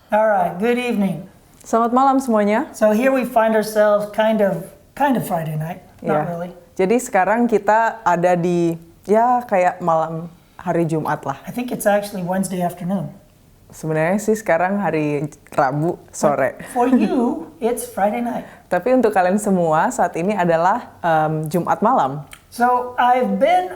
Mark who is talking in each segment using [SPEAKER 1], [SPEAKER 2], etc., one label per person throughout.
[SPEAKER 1] All right, good evening.
[SPEAKER 2] Selamat malam semuanya.
[SPEAKER 1] So here we find ourselves kind of Friday night, not really.
[SPEAKER 2] Jadi sekarang kita ada di kayak malam hari Jumat lah.
[SPEAKER 1] I think it's actually Wednesday afternoon.
[SPEAKER 2] Sebenarnya sih sekarang hari Rabu sore.
[SPEAKER 1] For you, it's Friday night.
[SPEAKER 2] Tapi untuk kalian semua saat ini adalah Jumat malam.
[SPEAKER 1] So I've been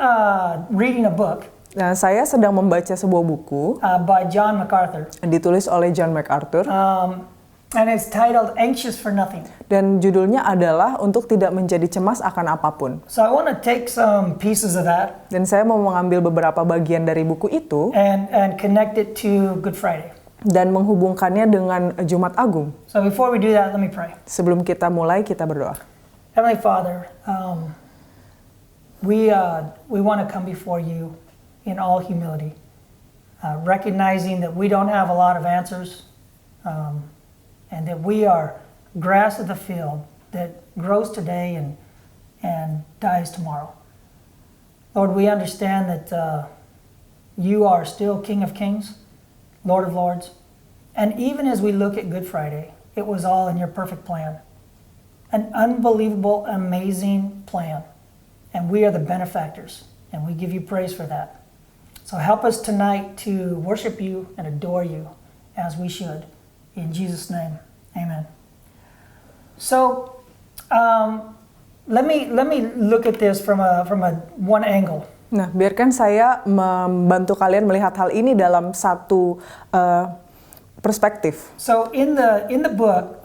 [SPEAKER 1] reading a book
[SPEAKER 2] Nah, saya sedang membaca sebuah buku
[SPEAKER 1] by John MacArthur,
[SPEAKER 2] ditulis oleh John MacArthur
[SPEAKER 1] and it's titled Anxious for Nothing.
[SPEAKER 2] dan judulnya adalah Untuk Tidak Menjadi Cemas Akan Apapun.
[SPEAKER 1] So I want to take some pieces of that
[SPEAKER 2] Dan saya mau mengambil beberapa bagian dari buku itu
[SPEAKER 1] and connect it to Good Friday.
[SPEAKER 2] dan menghubungkannya dengan Jumat Agung.
[SPEAKER 1] So before we do that, let me pray.
[SPEAKER 2] Sebelum kita mulai, kita berdoa.
[SPEAKER 1] Heavenly Father, we want to come before you in all humility, recognizing that we don't have a lot of answers, and that we are grass of the field that grows today and dies tomorrow. Lord, we understand that you are still King of Kings, Lord of Lords, and even as we look at Good Friday, it was all in your perfect plan, an unbelievable, amazing plan, and we are the benefactors, and we give you praise for that. So help us tonight to worship you and adore you as we should. In Jesus' name, amen. So let me look at this from a one angle.
[SPEAKER 2] Nah, biarkan saya membantu kalian melihat hal ini dalam satu perspektif.
[SPEAKER 1] So in the book,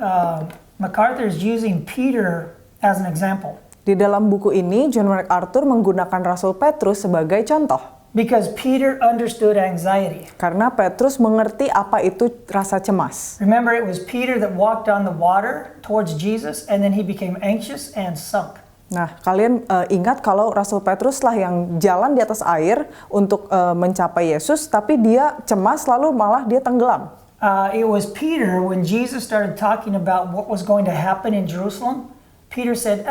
[SPEAKER 1] MacArthur is using Peter as an example.
[SPEAKER 2] Di dalam buku ini, John MacArthur menggunakan Rasul Petrus sebagai contoh.
[SPEAKER 1] Because Peter understood anxiety.
[SPEAKER 2] Karena Petrus mengerti apa itu rasa cemas.
[SPEAKER 1] Remember, it was Peter that walked on the water towards Jesus, and then he became anxious and sunk.
[SPEAKER 2] Nah, kalian ingat kalau Rasul Petrus lah yang jalan di atas air untuk mencapai Yesus, tapi dia cemas lalu malah dia tenggelam.
[SPEAKER 1] It was Peter when Jesus started talking about what was going to happen in Jerusalem. Peter said,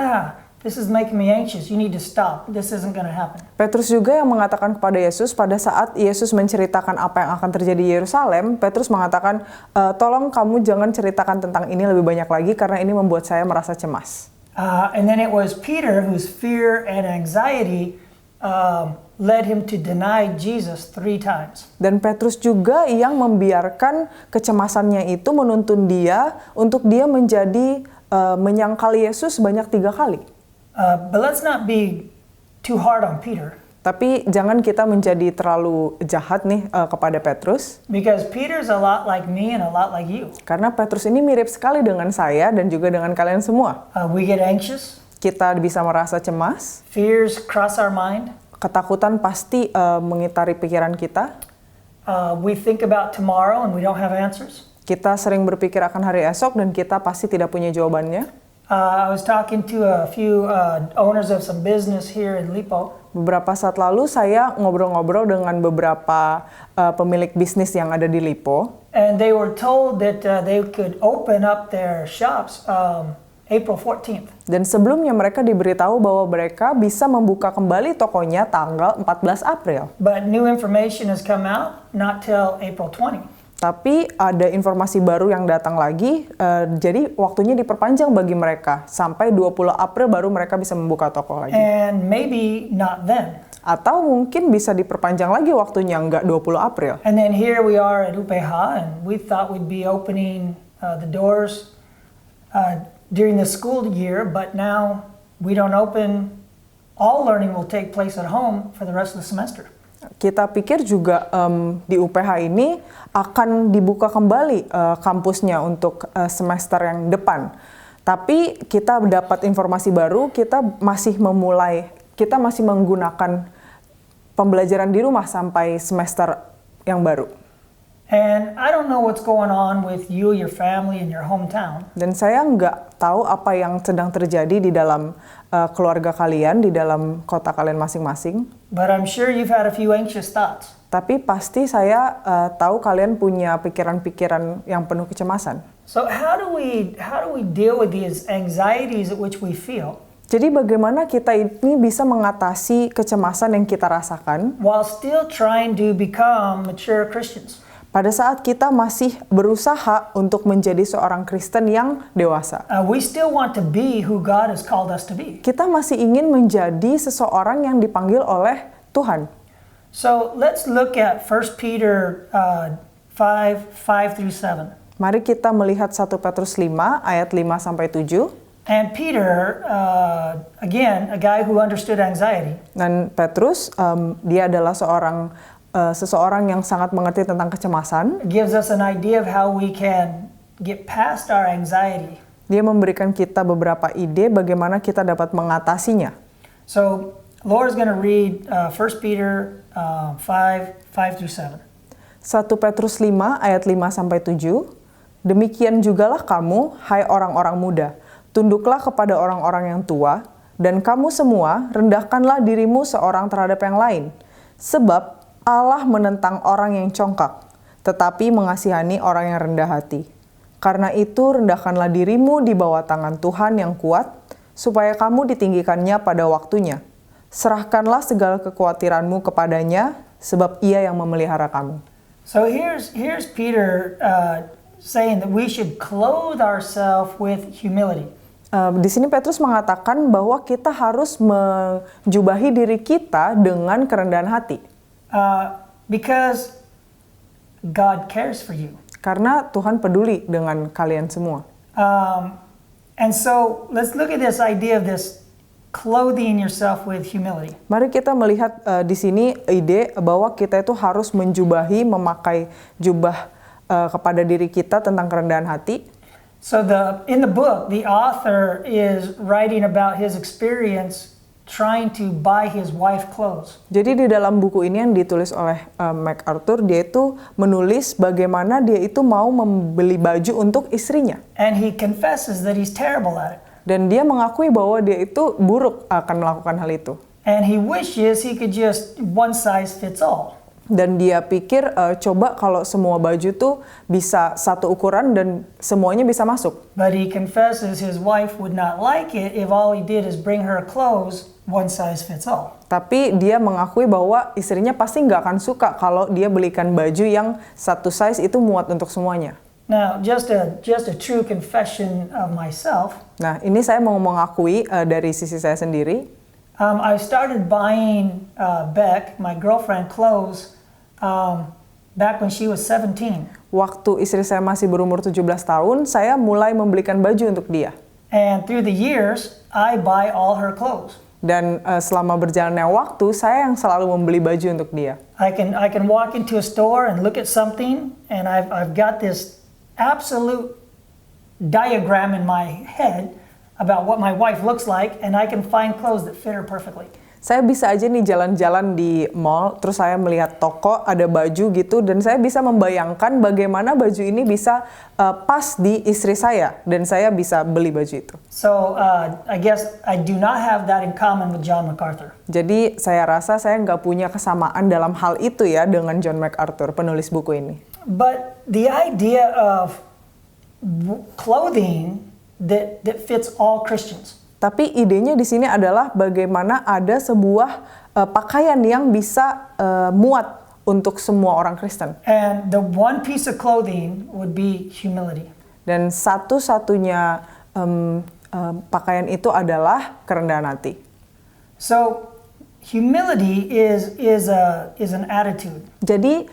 [SPEAKER 1] this is making me anxious. You need to stop. This isn't going to happen.
[SPEAKER 2] Petrus juga yang mengatakan kepada Yesus pada saat Yesus menceritakan apa yang akan terjadi di Yerusalem, Petrus mengatakan, tolong kamu jangan ceritakan tentang ini lebih banyak lagi karena ini membuat saya merasa cemas.
[SPEAKER 1] And then it was Peter whose fear and anxiety led him to deny Jesus 3 times.
[SPEAKER 2] Dan Petrus juga yang membiarkan kecemasannya itu menuntun dia untuk dia menjadi menyangkal Yesus sebanyak 3 kali.
[SPEAKER 1] But let's not be too hard on Peter.
[SPEAKER 2] Tapi jangan kita menjadi terlalu jahat nih kepada Petrus.
[SPEAKER 1] Because Peter's a lot like me and a lot like you.
[SPEAKER 2] Karena Petrus ini mirip sekali dengan saya dan juga dengan kalian semua.
[SPEAKER 1] We get anxious.
[SPEAKER 2] Kita bisa merasa cemas.
[SPEAKER 1] Fears cross our mind.
[SPEAKER 2] Ketakutan pasti mengitari pikiran kita.
[SPEAKER 1] We think about tomorrow and we don't have answers.
[SPEAKER 2] Kita sering berpikir akan hari esok dan kita pasti tidak punya jawabannya.
[SPEAKER 1] I was talking to a few owners of some business here in Lipo.
[SPEAKER 2] Beberapa saat lalu saya ngobrol-ngobrol dengan beberapa pemilik bisnis yang ada di Lipo.
[SPEAKER 1] And they were told that they could open up their shops April 14th.
[SPEAKER 2] Dan sebelumnya mereka diberitahu bahwa mereka bisa membuka kembali tokonya tanggal 14 April.
[SPEAKER 1] But new information has come out not till April 20.
[SPEAKER 2] Tapi ada informasi baru yang datang lagi, jadi waktunya diperpanjang bagi mereka. Sampai 20 April baru mereka bisa membuka toko lagi.
[SPEAKER 1] And maybe not then.
[SPEAKER 2] Atau mungkin bisa diperpanjang lagi waktunya, nggak 20 April.
[SPEAKER 1] And then here we are at UPH, and we thought we'd be opening the doors during the school year, but now we don't open. All learning will take place at home for the rest of the semester.
[SPEAKER 2] Kita pikir juga di UPH ini akan dibuka kembali kampusnya untuk semester yang depan. Tapi kita dapat informasi baru, kita masih menggunakan pembelajaran di rumah sampai semester yang baru.
[SPEAKER 1] And I don't know what's going on with you, your family, and your hometown.
[SPEAKER 2] Dan saya nggak tahu apa yang sedang terjadi di dalam keluarga kalian, di dalam kota kalian masing-masing.
[SPEAKER 1] But I'm sure you've had a few anxious thoughts.
[SPEAKER 2] Tapi pasti saya tahu kalian punya pikiran-pikiran yang penuh kecemasan.
[SPEAKER 1] So how do we deal with these anxieties at which we feel?
[SPEAKER 2] Jadi bagaimana kita ini bisa mengatasi kecemasan yang kita rasakan
[SPEAKER 1] while still trying to become mature Christians?
[SPEAKER 2] pada saat kita masih berusaha untuk menjadi seorang Kristen yang dewasa.
[SPEAKER 1] We still want to be who God has called us to be.
[SPEAKER 2] Kita masih ingin menjadi seseorang yang dipanggil oleh Tuhan.
[SPEAKER 1] So let's look at 1 Peter 5 through 7.
[SPEAKER 2] Mari kita melihat 1 Petrus 5 ayat 5 sampai 7.
[SPEAKER 1] And Peter, again, a guy who understood anxiety.
[SPEAKER 2] Dan Petrus, dia adalah seseorang yang sangat mengerti tentang kecemasan.
[SPEAKER 1] Gives us an idea of how we can get past our anxiety.
[SPEAKER 2] Dia memberikan kita beberapa ide bagaimana kita dapat mengatasinya.
[SPEAKER 1] So, Laura's going to read 1 Peter 5 through 7.
[SPEAKER 2] 1 Petrus 5 ayat 5 sampai 7. Demikian jugalah kamu, hai orang-orang muda, tunduklah kepada orang-orang yang tua, dan kamu semua rendahkanlah dirimu seorang terhadap yang lain. Sebab Allah menentang orang yang congkak, tetapi mengasihani orang yang rendah hati. Karena itu rendahkanlah dirimu di bawah tangan Tuhan yang kuat, supaya kamu ditinggikannya pada waktunya. Serahkanlah segala kekhawatiranmu kepadanya, sebab Ia yang memelihara kamu.
[SPEAKER 1] So here's Peter saying that we should clothe ourselves with humility.
[SPEAKER 2] Di sini Petrus mengatakan bahwa kita harus menjubahi diri kita dengan kerendahan hati.
[SPEAKER 1] Because God cares for you.
[SPEAKER 2] Karena Tuhan peduli dengan kalian semua.
[SPEAKER 1] And so let's look at this idea of this clothing yourself with humility.
[SPEAKER 2] Mari kita melihat di sini ide bahwa kita itu harus menjubahi, memakai jubah kepada diri kita tentang kerendahan hati.
[SPEAKER 1] So in the book, the author is writing about his experience trying to buy his wife clothes.
[SPEAKER 2] Jadi di dalam buku ini yang ditulis oleh MacArthur, dia itu menulis bagaimana dia itu mau membeli baju untuk istrinya.
[SPEAKER 1] And he confesses that he's terrible at it.
[SPEAKER 2] Dan dia mengakui bahwa dia itu buruk akan melakukan hal itu.
[SPEAKER 1] And he wishes he could just one size fits all.
[SPEAKER 2] Dan dia pikir coba kalau semua baju tuh bisa satu ukuran dan semuanya bisa masuk.
[SPEAKER 1] But he confesses his wife would not like it if all he did is bring her clothes one size fits all.
[SPEAKER 2] Tapi dia mengakui bahwa istrinya pasti nggak akan suka kalau dia belikan baju yang satu size itu muat untuk semuanya.
[SPEAKER 1] Now, just a true confession of myself.
[SPEAKER 2] Nah, ini saya mau mengakui dari sisi saya sendiri.
[SPEAKER 1] I started buying Beck, my girlfriend, clothes back when she was 17.
[SPEAKER 2] Waktu istri saya masih berumur 17 tahun, saya mulai membelikan baju untuk dia.
[SPEAKER 1] And through the years, I buy all her clothes.
[SPEAKER 2] Dan selama berjalannya waktu, saya yang selalu membeli baju untuk dia.
[SPEAKER 1] I can walk into a store and look at something, and I've got this absolute diagram in my head about what my wife looks like, and I can find clothes that fit her perfectly.
[SPEAKER 2] Saya bisa aja nih jalan-jalan di mall, terus saya melihat toko, ada baju gitu, dan saya bisa membayangkan bagaimana baju ini bisa pas di istri saya, dan saya bisa beli baju itu.
[SPEAKER 1] So I guess I do not have that in common with John MacArthur.
[SPEAKER 2] Jadi saya rasa saya nggak punya kesamaan dalam hal itu ya dengan John MacArthur, penulis buku ini.
[SPEAKER 1] But the idea of clothing that fits all Christians.
[SPEAKER 2] Tapi idenya di sini adalah bagaimana ada sebuah pakaian yang bisa muat untuk semua orang Kristen.
[SPEAKER 1] And the one piece of clothing would be humility.
[SPEAKER 2] Dan satu-satunya pakaian itu adalah kerendahan hati.
[SPEAKER 1] So humility is an attitude.
[SPEAKER 2] Jadi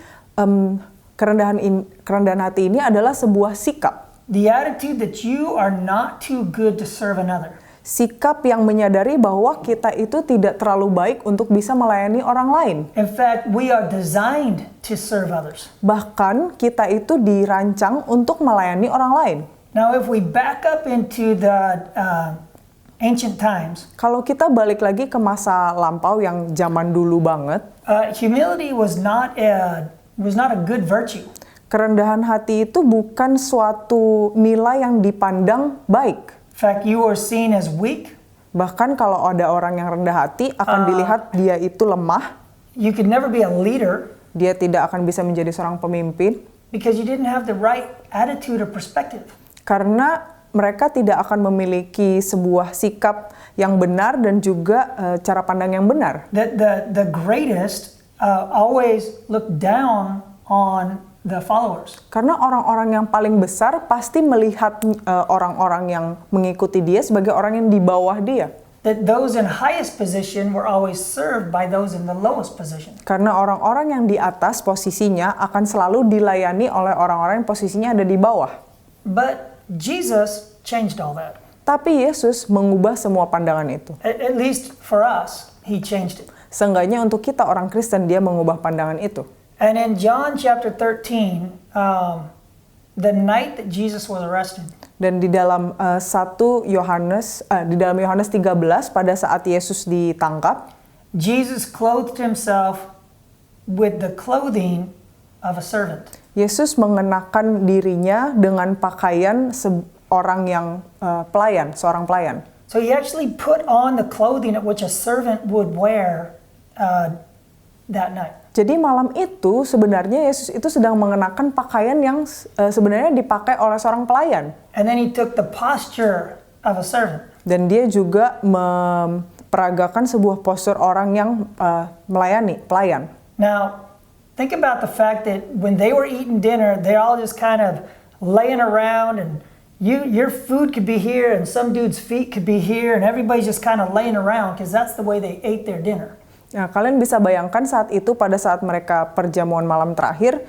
[SPEAKER 2] kerendahan hati ini adalah sebuah sikap.
[SPEAKER 1] The attitude that you are not too good to serve another.
[SPEAKER 2] Sikap yang menyadari bahwa kita itu tidak terlalu baik untuk bisa melayani orang lain.
[SPEAKER 1] In fact, we are designed to serve others.
[SPEAKER 2] Bahkan kita itu dirancang untuk melayani orang lain.
[SPEAKER 1] Now, if we back up into the ancient times,
[SPEAKER 2] kalau kita balik lagi ke masa lampau yang zaman dulu banget,
[SPEAKER 1] humility was not a good virtue.
[SPEAKER 2] Kerendahan hati itu bukan suatu nilai yang dipandang baik.
[SPEAKER 1] In fact, you were seen as weak.
[SPEAKER 2] Bahkan kalau ada orang yang rendah hati akan dilihat dia itu lemah.
[SPEAKER 1] You could never be a leader.
[SPEAKER 2] Dia tidak akan bisa menjadi seorang pemimpin.
[SPEAKER 1] Because you didn't have the right attitude or perspective.
[SPEAKER 2] Karena mereka tidak akan memiliki sebuah sikap yang benar dan juga cara pandang yang benar.
[SPEAKER 1] The greatest always look down on the followers.
[SPEAKER 2] Karena orang-orang yang paling besar pasti melihat orang-orang yang mengikuti dia sebagai orang yang di bawah dia.
[SPEAKER 1] That those in highest position were always served by those in the lowest position.
[SPEAKER 2] Karena orang-orang yang di atas posisinya akan selalu dilayani oleh orang-orang yang posisinya ada di bawah.
[SPEAKER 1] But Jesus changed all that.
[SPEAKER 2] Tapi Yesus mengubah semua pandangan itu.
[SPEAKER 1] At least for us, he changed it.
[SPEAKER 2] Seenggaknya untuk kita orang Kristen, dia mengubah pandangan itu.
[SPEAKER 1] And in John chapter 13, the night that Jesus was arrested,
[SPEAKER 2] Dan di dalam di dalam Yohanes 13 pada saat Yesus ditangkap,
[SPEAKER 1] Jesus clothed himself with the clothing of a servant.
[SPEAKER 2] Yesus mengenakan dirinya dengan pakaian seorang yang seorang pelayan.
[SPEAKER 1] So he actually put on the clothing at which a servant would wear that night.
[SPEAKER 2] Jadi malam itu sebenarnya Yesus itu sedang mengenakan pakaian yang sebenarnya dipakai oleh seorang pelayan.
[SPEAKER 1] And then he took the posture of a servant.
[SPEAKER 2] Dan dia juga memperagakan sebuah postur orang yang melayani, pelayan.
[SPEAKER 1] Now, think about the fact that when they were eating dinner, they're all just kind of laying around, and your food could be here and some dude's feet could be here, and everybody's just kind of laying around because that's the way they ate their dinner.
[SPEAKER 2] Nah, kalian bisa bayangkan saat itu pada saat mereka perjamuan malam terakhir,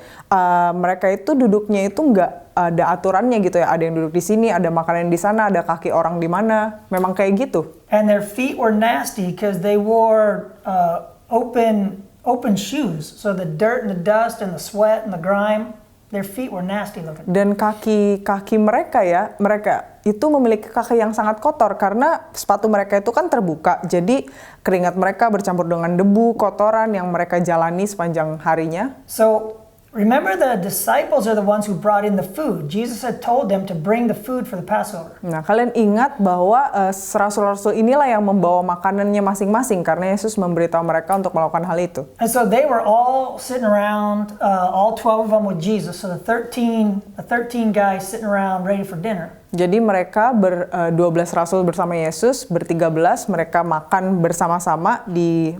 [SPEAKER 2] mereka itu duduknya itu nggak ada aturannya gitu ya. Ada yang duduk di sini, ada makanan di sana, ada kaki orang di mana. Memang kayak gitu.
[SPEAKER 1] And their feet were nasty because they wore open shoes. So the dirt and the dust and the sweat and the grime, their feet were nasty looking.
[SPEAKER 2] Dan kaki mereka itu memiliki kaki yang sangat kotor karena sepatu mereka itu kan terbuka. Jadi keringat mereka bercampur dengan debu, kotoran yang mereka jalani sepanjang harinya.
[SPEAKER 1] So remember, the disciples are the ones who brought in the food. Jesus had told them to bring the food for the Passover.
[SPEAKER 2] Nah, kalian ingat bahwa rasul-rasul inilah yang membawa makanannya masing-masing karena Yesus memberitahu mereka untuk melakukan hal itu.
[SPEAKER 1] And so they were all sitting around, all 12 of them with Jesus. So the 13 guys sitting around ready for dinner.
[SPEAKER 2] Jadi mereka 12 rasul bersama Yesus, 13 mereka makan bersama-sama di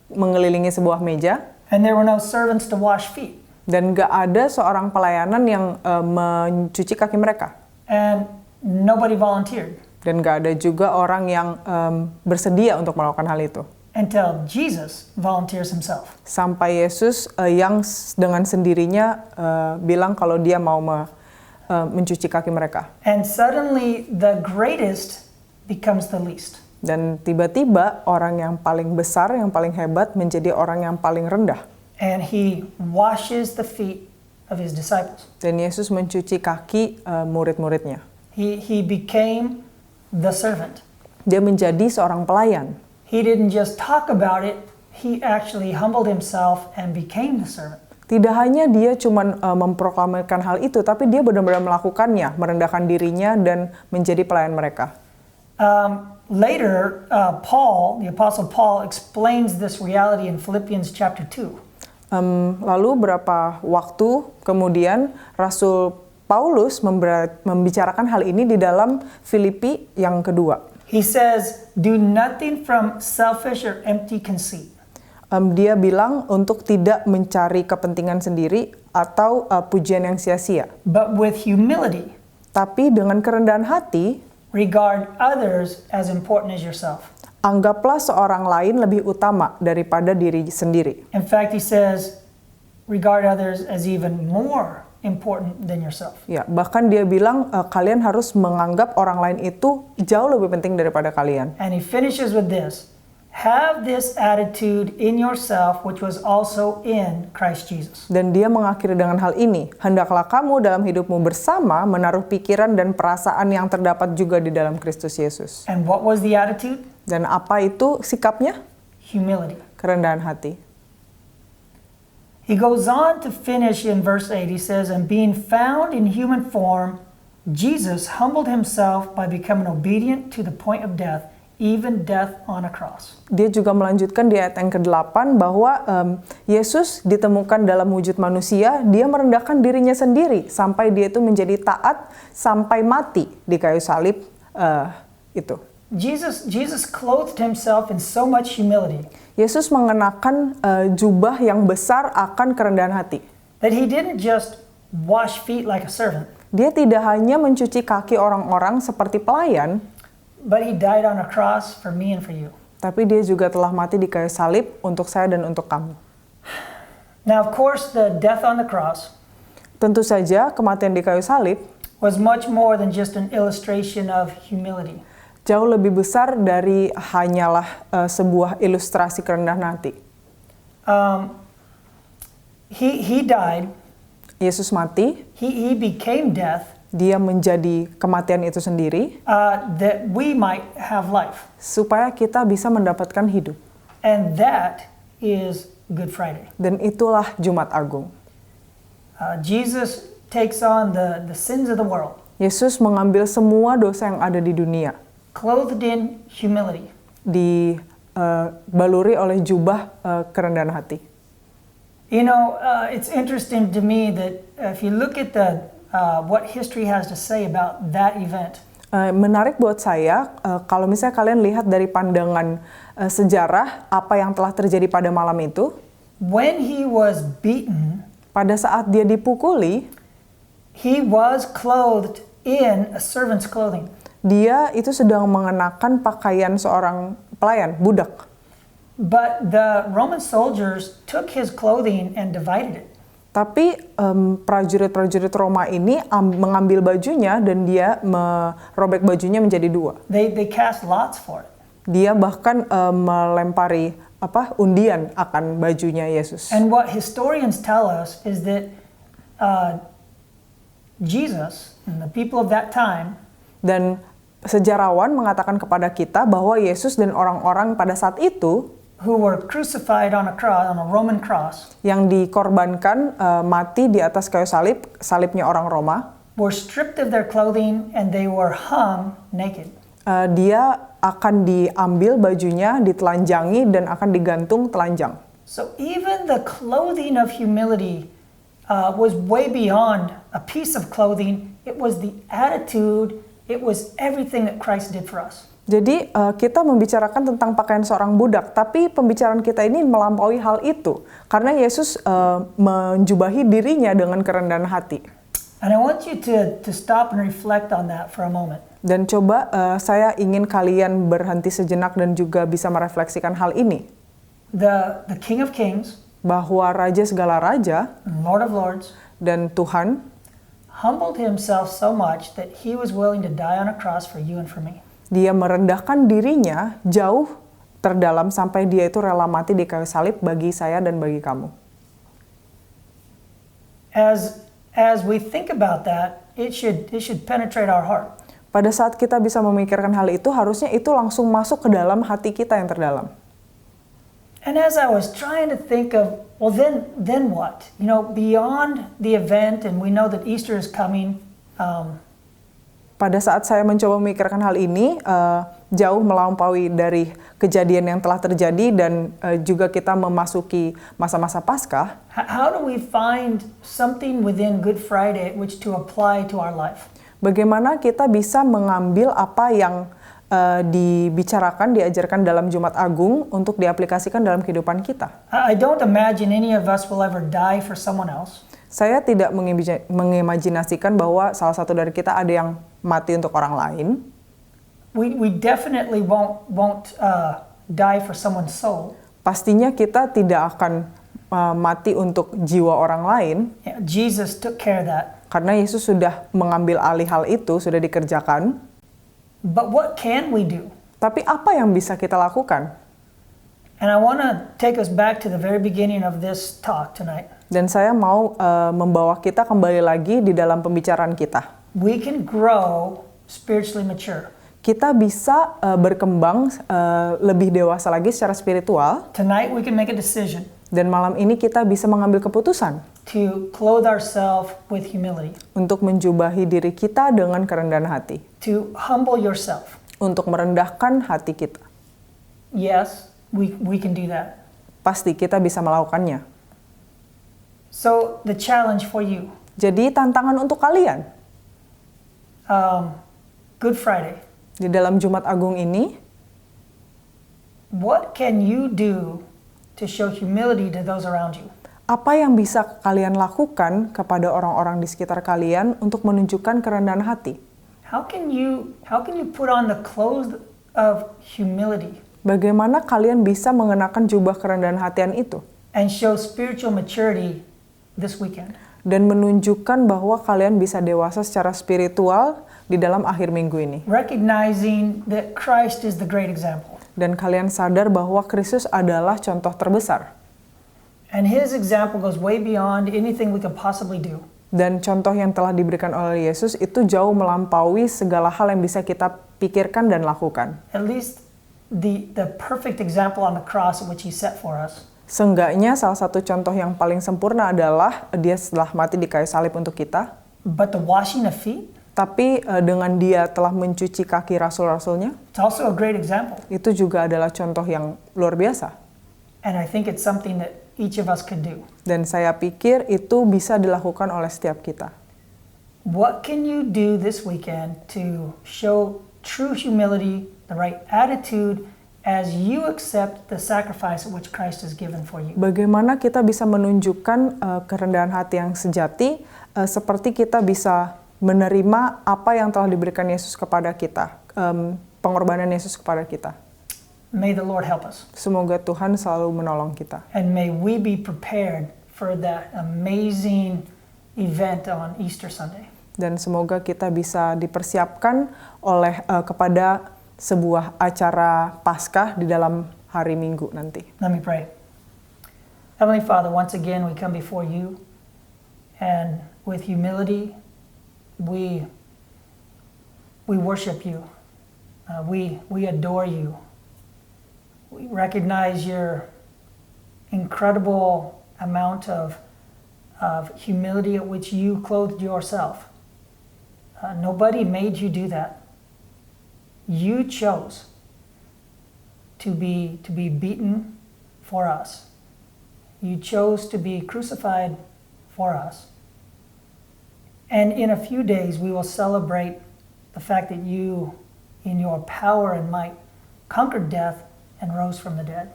[SPEAKER 2] mengelilingi sebuah meja.
[SPEAKER 1] And there were no servants to wash feet.
[SPEAKER 2] Dan gak ada seorang pelayanan yang mencuci kaki mereka.
[SPEAKER 1] And nobody volunteered.
[SPEAKER 2] Dan gak ada juga orang yang bersedia untuk melakukan hal itu.
[SPEAKER 1] Until Jesus volunteers himself.
[SPEAKER 2] Sampai Yesus yang dengan sendirinya bilang kalau dia mau mencuci kaki mereka.
[SPEAKER 1] And suddenly the greatest becomes the least.
[SPEAKER 2] Dan tiba-tiba orang yang paling besar, yang paling hebat menjadi orang yang paling rendah.
[SPEAKER 1] And he washes the feet of his disciples.
[SPEAKER 2] Dan Yesus mencuci kaki murid-muridnya.
[SPEAKER 1] He became the servant.
[SPEAKER 2] Dia menjadi seorang pelayan.
[SPEAKER 1] He didn't just talk about it, he actually humbled himself and became the servant.
[SPEAKER 2] Tidak hanya dia cuma memproklamirkan hal itu, tapi dia benar-benar melakukannya, merendahkan dirinya dan menjadi pelayan mereka.
[SPEAKER 1] Later, the Apostle Paul explains this reality in Philippians chapter 2.
[SPEAKER 2] Lalu berapa waktu kemudian Rasul Paulus membicarakan hal ini di dalam Filipi yang kedua.
[SPEAKER 1] He says, "Do nothing from selfish or empty conceit."
[SPEAKER 2] Dia bilang untuk tidak mencari kepentingan sendiri atau pujian yang sia-sia.
[SPEAKER 1] But with humility,
[SPEAKER 2] Tapi dengan kerendahan hati,
[SPEAKER 1] regard others as important as yourself.
[SPEAKER 2] anggaplah seorang lain lebih utama daripada diri sendiri.
[SPEAKER 1] In fact, he says, regard others as even more important than yourself.
[SPEAKER 2] Ya, bahkan dia bilang kalian harus menganggap orang lain itu jauh lebih penting daripada kalian.
[SPEAKER 1] And he finishes with this. Have this attitude in yourself, which was also in Christ Jesus.
[SPEAKER 2] Dan dia mengakhiri dengan hal ini, hendaklah kamu dalam hidupmu bersama menaruh pikiran dan perasaan yang terdapat juga di dalam Kristus Yesus.
[SPEAKER 1] And what was the attitude?
[SPEAKER 2] Dan apa itu sikapnya?
[SPEAKER 1] Humility.
[SPEAKER 2] Kerendahan hati.
[SPEAKER 1] He goes on to finish in verse 8. He says, and being found in human form, Jesus humbled himself by becoming obedient to the point of death, even death on a cross.
[SPEAKER 2] Dia juga melanjutkan di ayat yang ke-8 bahwa Yesus ditemukan dalam wujud manusia, dia merendahkan dirinya sendiri sampai dia itu menjadi taat sampai mati di kayu salib itu.
[SPEAKER 1] Jesus clothed himself in so much humility.
[SPEAKER 2] Yesus mengenakan jubah yang besar akan kerendahan hati.
[SPEAKER 1] That he didn't just wash feet like a servant,
[SPEAKER 2] Dia tidak hanya mencuci kaki orang-orang seperti pelayan,
[SPEAKER 1] but he died on a cross for me and for you.
[SPEAKER 2] tapi dia juga telah mati di kayu salib untuk saya dan untuk kamu.
[SPEAKER 1] Now, of course, the death on the cross
[SPEAKER 2] Tentu saja kematian di kayu salib
[SPEAKER 1] was much more than just an illustration of humility.
[SPEAKER 2] jauh lebih besar dari hanyalah sebuah ilustrasi kerendahan hati.
[SPEAKER 1] He died,
[SPEAKER 2] Yesus mati,
[SPEAKER 1] he became death,
[SPEAKER 2] dia menjadi kematian itu sendiri
[SPEAKER 1] that we might have life.
[SPEAKER 2] supaya kita bisa mendapatkan hidup.
[SPEAKER 1] And that is Good Friday.
[SPEAKER 2] Dan itulah Jumat Agung.
[SPEAKER 1] Jesus takes on the sins of the world,
[SPEAKER 2] Yesus mengambil semua dosa yang ada di dunia,
[SPEAKER 1] clothed in humility.
[SPEAKER 2] dibaluri oleh jubah kerendahan hati.
[SPEAKER 1] You know, it's interesting to me that if you look at what history has to say about that event,
[SPEAKER 2] Menarik buat saya kalau misalnya kalian lihat dari pandangan sejarah apa yang telah terjadi pada malam itu.
[SPEAKER 1] when he was beaten,
[SPEAKER 2] Pada saat dia dipukuli,
[SPEAKER 1] he was clothed in a servant's clothing.
[SPEAKER 2] dia itu sedang mengenakan pakaian seorang pelayan, budak.
[SPEAKER 1] But the Roman soldiers took his clothing and divided it.
[SPEAKER 2] Tapi prajurit-prajurit Roma ini mengambil bajunya dan dia merobek bajunya menjadi dua.
[SPEAKER 1] They cast lots for it.
[SPEAKER 2] Dia bahkan melempari undian akan bajunya Yesus.
[SPEAKER 1] And what historians tell us is that Jesus and the people of that time
[SPEAKER 2] Dan sejarawan mengatakan kepada kita bahwa Yesus dan orang-orang pada saat itu
[SPEAKER 1] who were crucified on a Roman cross
[SPEAKER 2] yang dikorbankan mati di atas kayu salib, salibnya orang Roma,
[SPEAKER 1] were stripped of their clothing and they were hung naked.
[SPEAKER 2] Dia akan diambil bajunya, ditelanjangi dan akan digantung telanjang.
[SPEAKER 1] So even the clothing of humility was way beyond a piece of clothing. It was the attitude. It was everything that Christ did for us.
[SPEAKER 2] Jadi kita membicarakan tentang pakaian seorang budak, tapi pembicaraan kita ini melampaui hal itu. Karena Yesus menjubahi dirinya dengan kerendahan hati.
[SPEAKER 1] And I want you to stop and reflect on that for a moment.
[SPEAKER 2] Dan coba saya ingin kalian berhenti sejenak dan juga bisa merefleksikan hal ini.
[SPEAKER 1] The King of Kings,
[SPEAKER 2] Bahwa Raja segala Raja
[SPEAKER 1] and Lord of Lords,
[SPEAKER 2] dan Tuhan,
[SPEAKER 1] humbled himself so much that he was willing to die on a cross for you and for me.
[SPEAKER 2] dia merendahkan dirinya jauh terdalam sampai dia itu rela mati di kayu salib bagi saya dan bagi kamu.
[SPEAKER 1] As we think about that, it should penetrate our heart.
[SPEAKER 2] Pada saat kita bisa memikirkan hal itu, harusnya itu langsung masuk ke dalam hati kita yang terdalam.
[SPEAKER 1] And as I was trying to think of, well, then what? You know, beyond the event, and we know that Easter is coming.
[SPEAKER 2] Pada saat saya mencoba memikirkan hal ini, jauh melampaui dari kejadian yang telah terjadi dan juga kita memasuki masa-masa Paskah.
[SPEAKER 1] How do we find something within Good Friday which to apply to our life?
[SPEAKER 2] Bagaimana kita bisa mengambil apa yang dibicarakan, diajarkan dalam Jumat Agung untuk diaplikasikan dalam kehidupan kita?
[SPEAKER 1] I don't imagine any of us will ever die for someone else.
[SPEAKER 2] Saya tidak mengimajinasikan bahwa salah satu dari kita ada yang mati untuk orang lain.
[SPEAKER 1] We definitely won't die for someone's soul.
[SPEAKER 2] Pastinya kita tidak akan mati untuk jiwa orang lain.
[SPEAKER 1] Yeah, Jesus took care of that.
[SPEAKER 2] Karena Yesus sudah mengambil alih hal itu, sudah dikerjakan.
[SPEAKER 1] But what can we do?
[SPEAKER 2] Tapi apa yang bisa kita lakukan?
[SPEAKER 1] And I want to take us back to the very beginning of this talk tonight.
[SPEAKER 2] Dan saya mau membawa kita kembali lagi di dalam pembicaraan kita.
[SPEAKER 1] We can grow spiritually mature.
[SPEAKER 2] Kita bisa berkembang lebih dewasa lagi secara spiritual.
[SPEAKER 1] Tonight we can make a decision
[SPEAKER 2] Dan malam ini kita bisa mengambil keputusan
[SPEAKER 1] to clothe ourselves with humility,
[SPEAKER 2] untuk menjubahi diri kita dengan kerendahan hati.
[SPEAKER 1] to humble yourself.
[SPEAKER 2] Untuk merendahkan hati kita.
[SPEAKER 1] Yes, we can do that.
[SPEAKER 2] Pasti kita bisa melakukannya.
[SPEAKER 1] So the challenge for you,
[SPEAKER 2] Jadi tantangan untuk kalian
[SPEAKER 1] Good Friday,
[SPEAKER 2] di dalam Jumat Agung ini,
[SPEAKER 1] what can you do to show humility to those around you?
[SPEAKER 2] Apa yang bisa kalian lakukan kepada orang-orang di sekitar kalian untuk menunjukkan kerendahan hati?
[SPEAKER 1] How can you put on the clothes of humility
[SPEAKER 2] Bagaimana kalian bisa mengenakan jubah kerendahan hatian itu
[SPEAKER 1] and show spiritual maturity this weekend?
[SPEAKER 2] dan menunjukkan bahwa kalian bisa dewasa secara spiritual di dalam akhir minggu ini?
[SPEAKER 1] Recognizing that Christ is the great example.
[SPEAKER 2] Dan kalian sadar bahwa Kristus adalah contoh terbesar.
[SPEAKER 1] And his example goes way beyond anything we could possibly do.
[SPEAKER 2] Dan contoh yang telah diberikan oleh Yesus itu jauh melampaui segala hal yang bisa kita pikirkan dan lakukan.
[SPEAKER 1] At least the perfect example on the cross which he set for us.
[SPEAKER 2] Seenggaknya salah satu contoh yang paling sempurna adalah dia setelah mati di kayu salib untuk kita.
[SPEAKER 1] But the washing of feet,
[SPEAKER 2] Tapi dengan dia telah mencuci kaki rasul-rasulnya,
[SPEAKER 1] it's also a great example.
[SPEAKER 2] itu juga adalah contoh yang luar biasa.
[SPEAKER 1] And I think it's something that each of us could do.
[SPEAKER 2] Dan saya pikir itu bisa dilakukan oleh setiap kita.
[SPEAKER 1] What can you do this weekend to show true humility, the right attitude, as you accept the sacrifice which Christ has given for you?
[SPEAKER 2] Bagaimana kita bisa menunjukkan kerendahan hati yang sejati, seperti kita bisa menerima apa yang telah diberikan Yesus kepada kita, pengorbanan Yesus kepada kita.
[SPEAKER 1] May the Lord help us.
[SPEAKER 2] Semoga Tuhan selalu menolong kita.
[SPEAKER 1] And may we be prepared for that amazing event on Easter Sunday.
[SPEAKER 2] Dan semoga kita bisa dipersiapkan oleh kepada sebuah acara Paskah di dalam hari Minggu nanti.
[SPEAKER 1] Let me pray. Heavenly Father, once again we come before you, and with humility we worship you. We adore you. We recognize your incredible amount of humility at which you clothed yourself. Nobody made you do that. You chose to be beaten for us. You chose to be crucified for us. And in a few days, we will celebrate the fact that you, in your power and might, conquered death and rose from the dead.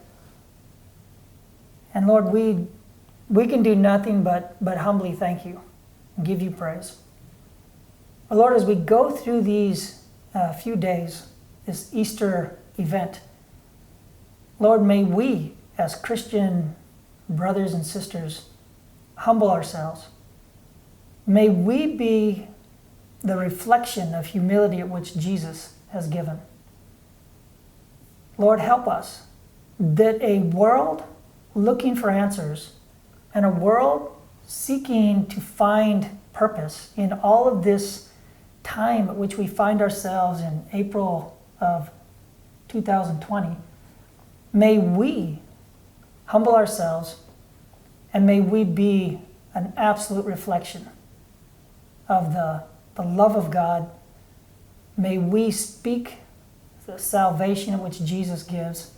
[SPEAKER 1] And Lord, we can do nothing but humbly thank you and give you praise. But Lord, as we go through these few days, this Easter event, Lord, may we, as Christian brothers and sisters, humble ourselves. May we be the reflection of humility at which Jesus has given. Lord, help us that a world looking for answers and a world seeking to find purpose in all of this time at which we find ourselves in April of 2020, may we humble ourselves and may we be an absolute reflection of the love of God. May we speak the salvation which Jesus gives,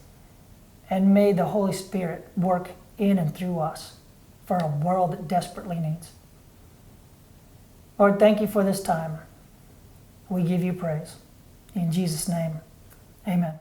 [SPEAKER 1] and may the Holy Spirit work in and through us for a world that desperately needs. Lord, thank you for this time. We give you praise. In Jesus' name, amen.